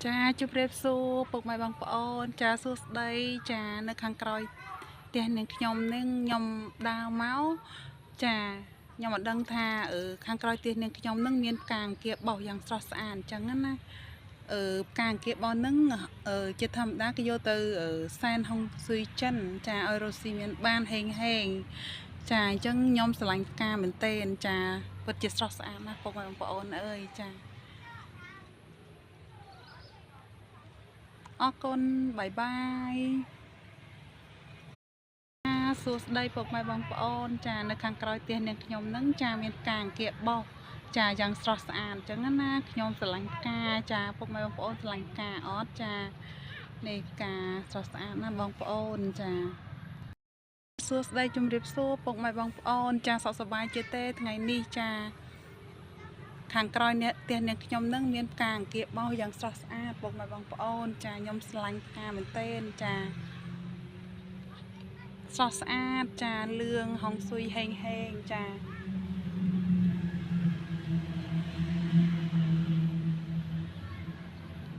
ចាជម្រាបសួរពុកម៉ែបងប្អូនចាសួស្តីចានៅខាងក្រោយផ្ទះនាងខ្ញុំនឹងខ្ញុំដើរមកចាខ្ញុំអត់ដឹងថាខាងក្រោយផ្ទះនាងខ្ញុំនឹងមានផ្កាអង្គារបោសយ៉ាងស្រស់ស្អាតអញ្ចឹងណាផ្កាអង្គារបោសនឹងជាធម្មតាគេយកទៅសែនហុងស៊ុយចិនចាឲ្យរស់ស៊ីមានបានហេងចាអញ្ចឹងខ្ញុំស្រឡាញ់ផ្កាមែនទែនចាពិតជាស្រស់ស្អាតណាស់ពុកម៉ែបងប្អូនអើយចាអរគុណបាយបាយសួស្តីពុកម៉ែបងប្អូនចានៅខាងក្រោយផ្ទះនាងខ្ញុំនឹងចាមានផ្កាអង្គារបោសចាយ៉ាងស្រស់ស្អាតអញ្ចឹងណាខ្ញុំស្រឡាញ់ផ្កាចាពុកម៉ែបងប្អូនស្រឡាញ់ផ្កាអត់ចានេះផ្កាស្រស់ស្អាតណាបងប្អូនចាសួស្តីជម្រាបសួរពុកម៉ែបងប្អូនចាសុខសប្បាយជាទេថ្ងៃនេះចាខាងក្រោយផ្ទះនាងខ្ញុំនឹងមានផ្កាអង្គារបោសយ៉ាងស្រស់ស្អាតពុកម៉ែបងប្អូនចាខ្ញុំស្រឡាញ់ផ្កាមែនទែនចាស្រស់ស្អាតចាលឿងហុងស៊ុយហេងចា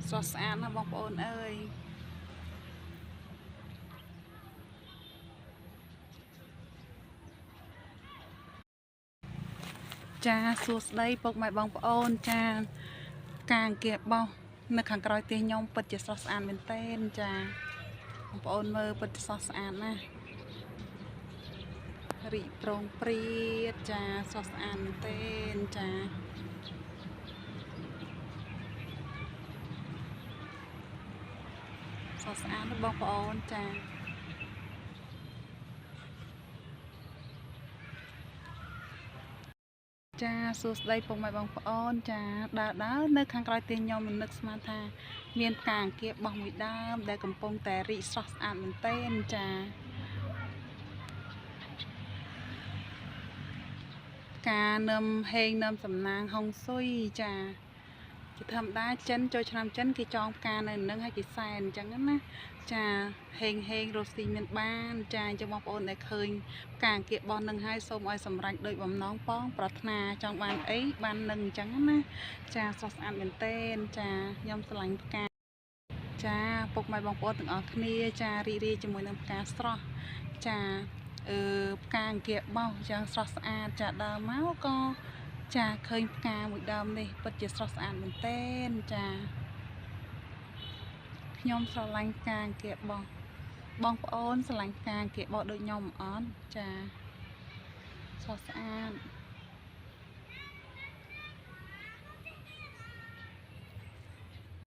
ស្រស់ស្អាតណាស់បងប្អូនអើយចាសួស្តីពុកម៉ែបងប្អូនចាផ្កាអង្គារបោសនៅខាងក្រោយផ្ទះខ្ញុំពិតជាស្រស់ស្អាតមែនទែនចាបងប្អូនមើលពិតជាស្រស់ស្អាតណាស់រីកប្រងព្រាតចាស្រស់ស្អាតមែនទែនចាស្រស់ស្អាតណាស់បងប្អូនចាចាសួស្តីពុកម៉ែបងប្អូនចាដើរនៅខាងក្រោយផ្ទះខ្ញុំនឹកស្មានថាមានផ្កាអង្គារបោះមួយដើមដែលកំពុងតែរីកស្រស់ស្អាតមែនទែនចាការនឹមហេងនឹមសំណាងហុងស៊ុយចាជាធម្មតាចិនចូលឆ្នាំចិនគេចងផ្កានៅនឹងឲ្យគេសែនអញ្ចឹងណាចាហេងរស់ស៊ីមានបានចាអញ្ចឹងបងប្អូនដែលឃើញផ្កាអង្គារបោះនឹងឲ្យសូមឲ្យសម្រេចដោយបំណងប៉ងប្រាថ្នាចង់បានអីបាននឹងអញ្ចឹងណាចាស្រស់ស្អាតមែនទែនចាខ្ញុំស្រឡាញ់ផ្កាចាពុកម៉ែបងប្អូនទាំងអស់គ្នាចារីករាយជាមួយនឹងផ្កាស្រស់ចាផ្កាអង្គារបោសយ៉ាងស្រស់ស្អាតចាដើរមកក៏ចាឃើញផ្កាមួយដើមនេះពិតជាស្រស់ស្អាតមែនទែនចាខ្ញុំស្រឡាញ់ផ្កាអង្គារបោសបងប្អូនស្រឡាញ់ផ្កាអង្គារបោសដូចខ្ញុំអត់ចាស្រស់ស្អាត